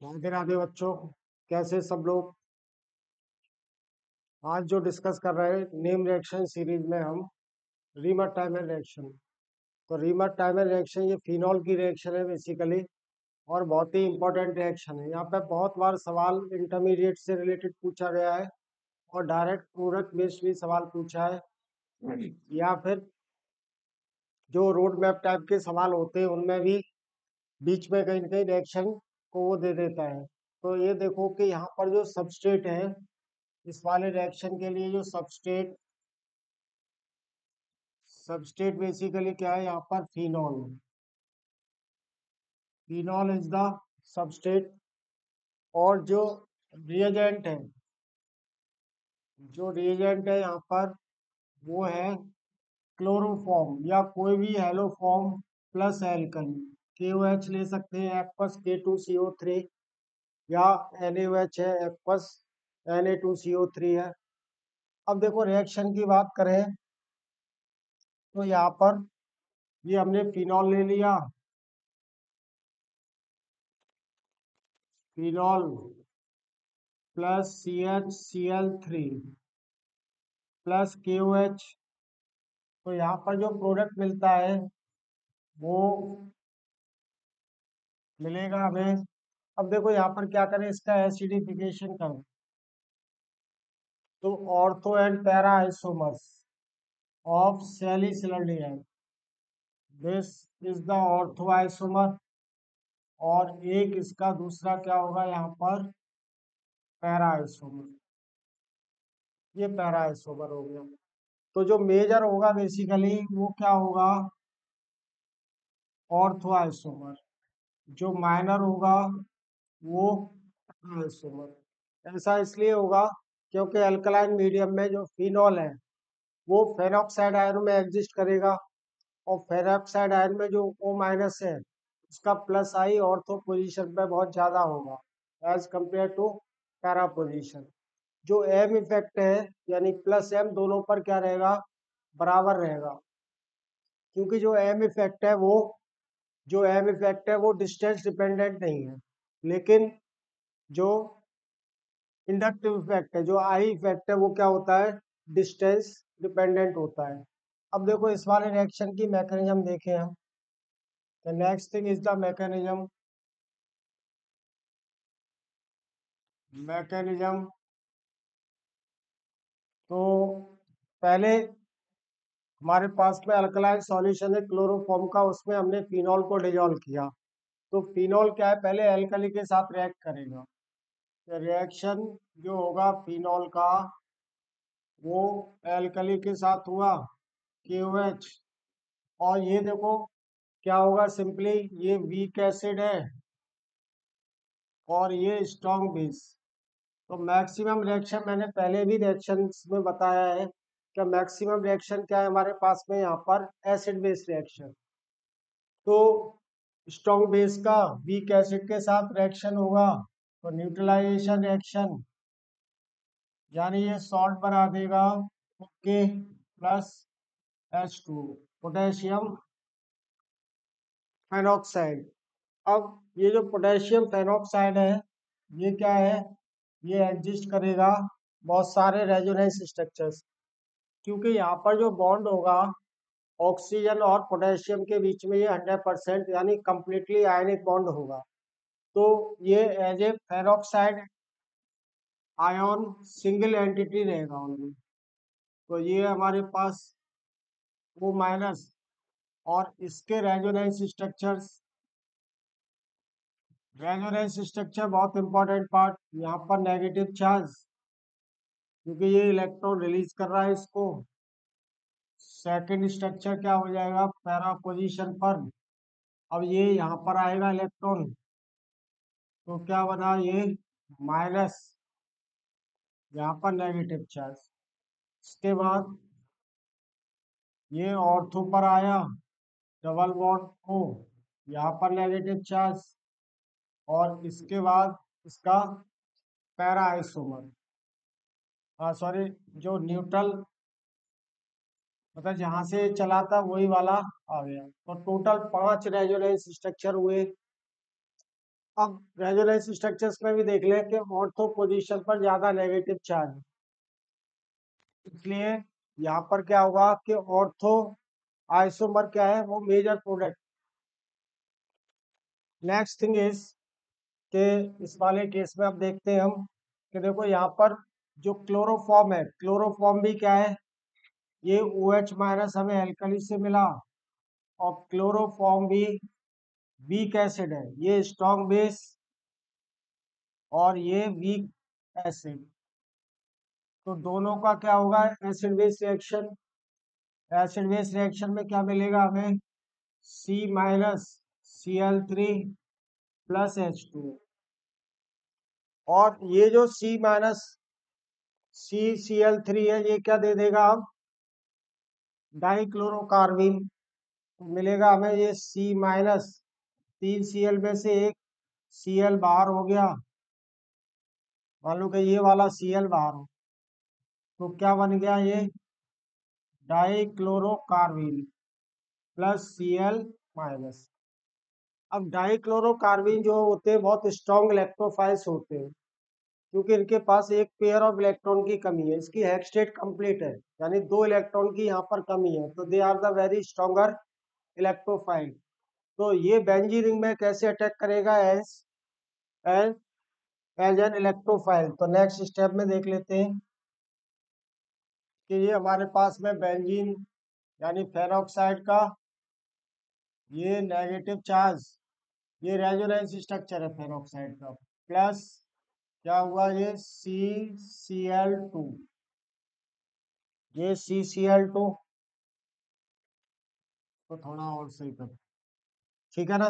राधे राधे बच्चों, कैसे सब लोग। आज जो डिस्कस कर रहे हैं नेम रिएक्शन सीरीज में हम रीमर टाइमर रिएक्शन। तो रीमर टाइमर रिएक्शन ये फिनॉल की रिएक्शन है बेसिकली, और बहुत ही इंपॉर्टेंट रिएक्शन है। यहाँ पे बहुत बार सवाल इंटरमीडिएट से रिलेटेड पूछा गया है और डायरेक्ट प्रोडक्ट बेस्ड भी सवाल पूछा है, या फिर जो रोड मैप टाइप के सवाल होते हैं उनमें भी बीच में कहीं ना कहीं रिएक्शन को वो दे देता है। तो ये देखो कि यहाँ पर जो सबस्ट्रेट है, इस वाले रिएक्शन के लिए जो सबस्ट्रेट सबस्ट्रेट बेसिकली क्या है, यहाँ पर phenol. Phenol is the substrate. और जो रिएजेंट है, यहाँ पर वो है क्लोरोफॉर्म या कोई भी हेलोफॉर्म प्लस एल्कली। KOH ले सकते हैं, एक्वस K2CO3, या NaOH है, एक्वस Na2CO3 है। अब देखो रिएक्शन की बात करें तो यहाँ पर ये हमने फिनॉल ले लिया, phenol plus CHCl3 plus KOH। तो यहाँ पर जो प्रोडक्ट मिलता है वो मिलेगा हमें। अब देखो यहाँ पर क्या करें, इसका एसिडिफिकेशन करें तो ortho and para isomers of salicylic, this is the ortho isomer. और एक इसका दूसरा क्या होगा यहाँ पर, पैरा आइसोमर। ये पैरा आइसोमर हो गया। तो जो मेजर होगा बेसिकली वो क्या होगा, ऑर्थो आइसोमर। जो माइनर होगा वो आइसोमर। ऐसा इसलिए होगा क्योंकि अल्कलाइन मीडियम में जो फिनॉल है वो फेरोक्साइड आयन में एग्जिस्ट करेगा, और फेरोक्साइड आयन में जो O- है उसका प्लस आई ऑर्थो पोजीशन पे बहुत ज्यादा होगा as compare to para position. जो एम इफेक्ट है यानी प्लस एम दोनों पर क्या रहेगा, बराबर रहेगा। क्योंकि जो एम इफेक्ट है वो डिस्टेंस डिपेंडेंट नहीं है, लेकिन जो इंडक्टिव इफेक्ट है, जो आई इफेक्ट है, वो क्या होता है, डिस्टेंस डिपेंडेंट होता है। अब देखो इस वाले रिएक्शन की मैकेनिज्म देखें हम। The next thing is the mechanism. तो पहले हमारे पास में अल्कलाइन सॉल्यूशन है क्लोरोफॉर्म का, उसमें हमने फिनॉल को डिजोल्व किया। तो फिनॉल क्या है, पहले एल्कली के साथ रिएक्ट करेगा। रिएक्शन जो होगा फिनॉल का वो एल्कली के साथ हुआ, KOH। और ये देखो क्या होगा, सिंपली ये वीक एसिड है और ये स्ट्रॉन्ग बेस। तो मैक्सिमम रिएक्शन मैंने पहले भी रिएक्शन में बताया है कि मैक्सिमम रिएक्शन क्या है हमारे पास में, यहाँ पर एसिड बेस रिएक्शन। तो स्ट्रॉन्ग बेस का वीक एसिड के साथ रिएक्शन होगा तो न्यूट्रलाइजेशन रिएक्शन, यानी ये सॉल्ट बना देगा okay plus H2 potassium phenoxide. अब ये जो पोटेशियम फेनॉक्साइड है ये क्या है, ये एग्जिस्ट करेगा बहुत सारे रेजोनेंस स्ट्रक्चर्स। क्योंकि यहाँ पर जो बॉन्ड होगा ऑक्सीजन और पोटेशियम के बीच में, ये 100% यानी कंप्लीटली आयनिक बॉन्ड होगा। तो ये as a peroxide ion single entity रहेगा उनमें। तो ये हमारे पास O-, और इसके रेजोनेंस स्ट्रक्चर बहुत इंपॉर्टेंट पार्ट, यहाँ पर नेगेटिव चार्ज, क्योंकि ये इलेक्ट्रॉन रिलीज कर रहा है इसको। सेकंड स्ट्रक्चर क्या हो जाएगा, पैरा पोजीशन पर। अब ये यहाँ पर आएगा इलेक्ट्रॉन, तो क्या बना ये माइनस, यहाँ पर नेगेटिव चार्ज। इसके बाद ये ऑर्थो पर आया, डबल बॉन्ड O, यहाँ पर नेगेटिव चार्ज। और इसके बाद इसका पैरा आइसोमर, हाँ सॉरी, जो न्यूट्रल मतलब जहां से चला था वही वाला आ गया। तो टोटल 5 रेजोनेंस स्ट्रक्चर हुए। अब रेजोनेंस स्ट्रक्चर्स में भी देख लें कि ऑर्थो पोजीशन पर ज्यादा नेगेटिव चार्ज, इसलिए यहाँ पर क्या होगा कि ऑर्थो आइसोमर क्या है, वो major product. Next thing is कि इस वाले केस में अब देखते हैं हम कि देखो यहाँ पर जो क्लोरोफॉर्म है, क्लोरोफॉर्म भी क्या है, ये OH माइनस हमें एल्कली से मिला, और क्लोरोफॉर्म भी वीक एसिड है, ये स्ट्रॉन्ग बेस और ये वीक एसिड। तो दोनों का क्या होगा, acid base reaction. Acid base reaction में क्या मिलेगा हमें, C minus Cl3 plus H2। और ये जो C माइनस CCl3 है, ये क्या दे देगा, हम डाइक्लोरोकार्बिन मिलेगा हमें। ये C माइनस 3Cl में से एक Cl बाहर हो गया, मान लो कि ये वाला Cl बाहर हो, तो क्या बन गया, ये डाइक्लोरोकार्बिन प्लस Cl माइनस। अब डाइक्लोरोकार्बिन जो होते हैं बहुत स्ट्रॉन्ग इलेक्ट्रोफाइल्स होते हैं, क्योंकि इनके पास एक पेयर ऑफ इलेक्ट्रॉन की कमी है, इसकी हेड स्टेट कंप्लीट है, यानी 2 इलेक्ट्रॉन की यहाँ पर कमी है, तो they are the very stronger electrophile. तो ये बेंजीन रिंग में कैसे अटैक करेगा, as as as an electrophile. तो नेक्स्ट स्टेप में देख लेते हैं कि ये हमारे पास में बेंजीन यानी फेरोक्साइड का ये नेगेटिव चार्ज, ये रेजोनेंस स्ट्रक्चर है फेरोक्साइड का, प्लस क्या हुआ, ये CCl2, ये CCl2। तो थोड़ा और सही कर, ठीक है ना।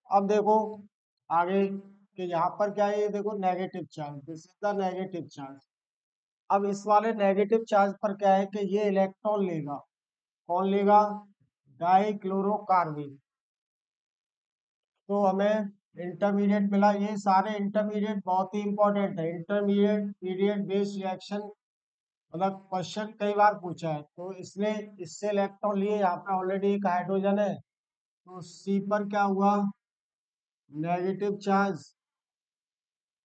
अब देखो आगे कि यहाँ पर क्या है, ये देखो negative charge, this is the negative charge. अब इस वाले नेगेटिव चार्ज पर क्या है कि ये इलेक्ट्रॉन लेगा, कौन लेगा, डाइक्लोरोकार्बिन। तो हमें इंटरमीडिएट मिला, ये सारे इंटरमीडिएट बहुत ही इंपॉर्टेंट है, इंटरमीडिएट पीरियड बेस्ड रिएक्शन, मतलब क्वेश्चन कई बार पूछा है, तो इसलिए इससे इलेक्ट्रॉन लिए, यहाँ पे ऑलरेडी एक हाइड्रोजन है, तो C पर क्या हुआ, नेगेटिव चार्ज,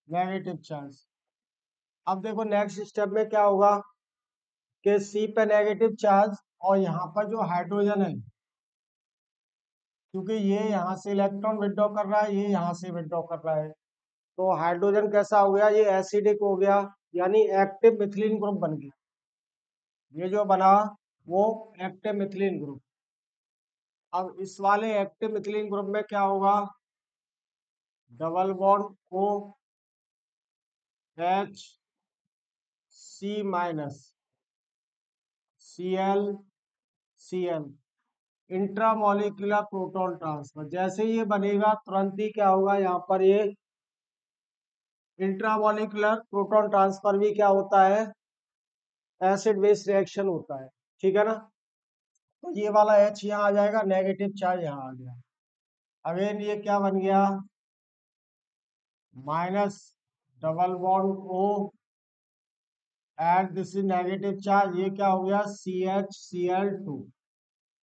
नेगेटिव चार्ज। अब देखो नेक्स्ट स्टेप में क्या होगा कि C पे नेगेटिव चार्ज, और यहाँ पर जो हाइड्रोजन है, क्योंकि ये यहाँ से इलेक्ट्रॉन विड्रॉ कर रहा है, ये यहाँ से विड्रॉ कर रहा है, तो हाइड्रोजन कैसा हो गया, ये एसिडिक हो गया, यानी एक्टिव मिथिलीन ग्रुप बन गया, ये जो बना वो एक्टिव मिथिलीन ग्रुप। अब इस वाले एक्टिव मिथिलीन ग्रुप में क्या होगा, double bond O H C minus Cl intramolecular proton transfer. जैसे ये बनेगा तुरंत ही क्या होगा, यहाँ पर ये इंट्रामोलिकुलर प्रोटॉन ट्रांसफर भी क्या होता है, एसिड बेस रिएक्शन होता है, ठीक है ना। तो ये वाला H यहाँ आ जाएगा, नेगेटिव चार्ज यहाँ आ गया, अगेन ये क्या बन गया, minus double bond O and this is negative charge, ये क्या हो गया, CHCl2।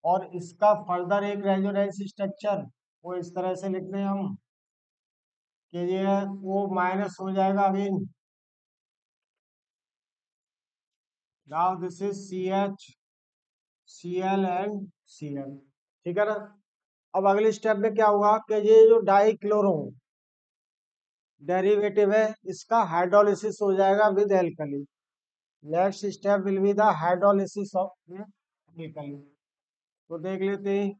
और इसका फर्दर एक रेजोनेंस स्ट्रक्चर वो इस तरह से लिखते हैं हम कि ये O माइनस हो जाएगा again, now this is CHCl and Cl, ठीक है ना। अब अगले स्टेप में क्या हुआ कि ये जो डाइक्लोरो डेरिवेटिव है, इसका हाइड्रोलिसिस हो जाएगा with alkali. Next step will be the hydrolysis of alkali. तो देख लेते हैं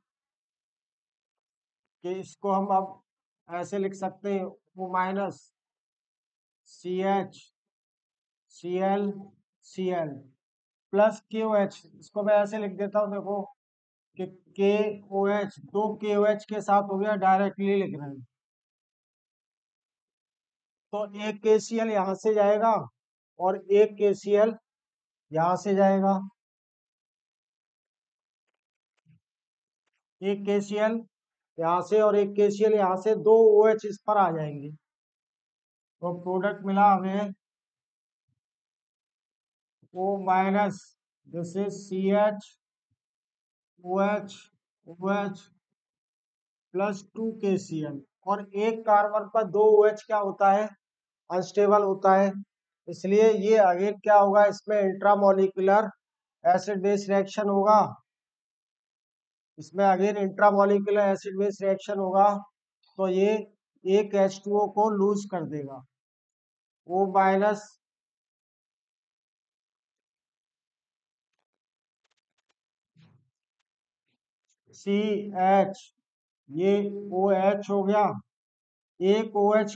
कि इसको हम अब ऐसे लिख सकते हैं, O minus CHCl plus KOH। इसको मैं ऐसे लिख देता हूँ, देखो कि KOH, दो KOH के साथ हो गया, डायरेक्टली लिख रहे हैं, तो एक KCl यहाँ से जाएगा और एक KCl यहाँ से जाएगा, एक KCl यहाँ से और एक KCl यहाँ से, दो OH इस पर आ जाएंगे, तो प्रोडक्ट मिला हमें O minus, this is CH OH OH +2 KCl। और एक कार्बन पर 2 OH क्या होता है, अनस्टेबल होता है, इसलिए ये अगेन क्या होगा, इसमें इंट्रामोलिकुलर एसिड बेस रिएक्शन होगा। इसमें again intramolecular acid base reaction होगा, तो ये एक H2O को लूज कर देगा। O- CH, ये OH हो गया। एक OH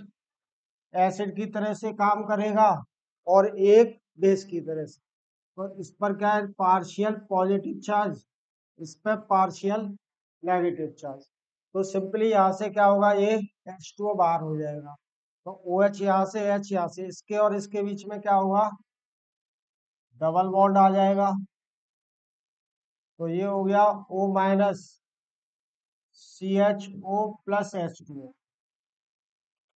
एसिड की तरह से काम करेगा और एक बेस की तरह से। तो इस पर क्या है, पार्शियल पॉजिटिव चार्ज, इस पर पार्शियल नेगेटिव चार्ज। तो सिंपली यहाँ से क्या होगा, ये H2O बाहर हो जाएगा। तो OH यहाँ से, H यहाँ से, इसके और इसके बीच में क्या होगा, डबल बॉन्ड आ जाएगा। तो ये हो गया O- CHO+H2O।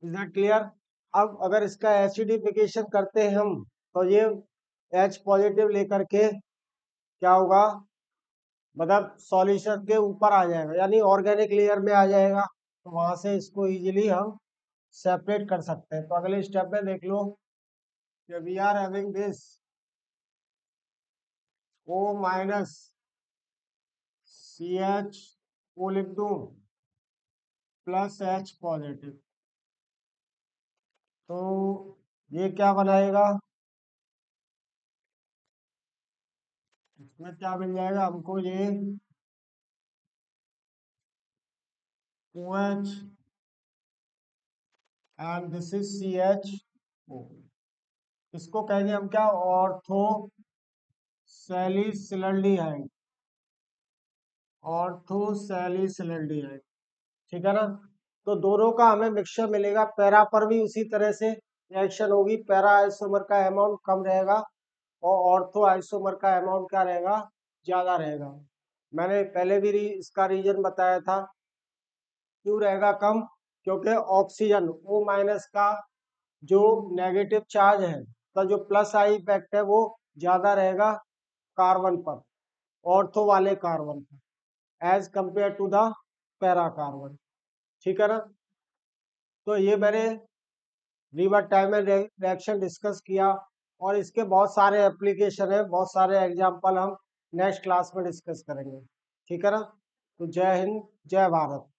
Is that clear? अब अगर इसका एसिडिफिकेशन करते हैं हम, तो ये H पॉजिटिव लेकर के क्या होगा, मतलब सॉल्यूशन के ऊपर आ जाएगा, यानी ऑर्गेनिक लेयर में आ जाएगा। तो वहां से इसको इजीली हम सेपरेट कर सकते हैं। तो अगले स्टेप में देख लो कि we are having this O- CH, O लिख दूं, +H पॉजिटिव। तो ये क्या बनाएगा, इसमें क्या मिल जाएगा हमको, ये OH and this is CHO। इसको कहेंगे हम क्या, ऑर्थो सैलिसिलडिहाइड, ऑर्थोसैलिसिलडिहाइड। ठीक है ना? तो दोनों का हमें मिक्सचर मिलेगा। पैरा पर भी उसी तरह से रिएक्शन होगी, पैरा आइसोमर का अमाउंट कम रहेगा और ऑर्थो आइसोमर का अमाउंट क्या रहेगा, ज्यादा रहेगा। मैंने पहले भी इसका रीजन बताया था। क्यों रहेगा कम, क्योंकि ऑक्सीजन O- का जो नेगेटिव चार्ज है, का जो प्लस आई इफेक्ट है वो ज्यादा रहेगा कार्बन पर, ऑर्थो वाले कार्बन पर, as compare to the para carbon. ठीक है ना? तो ये मैंने रिवर टाइम रिएक्शन डिस्कस किया, और इसके बहुत सारे एप्लीकेशन है, बहुत सारे एग्जाम्पल हम नेक्स्ट क्लास में डिस्कस करेंगे। ठीक है ना? तो जय हिंद, जय भारत।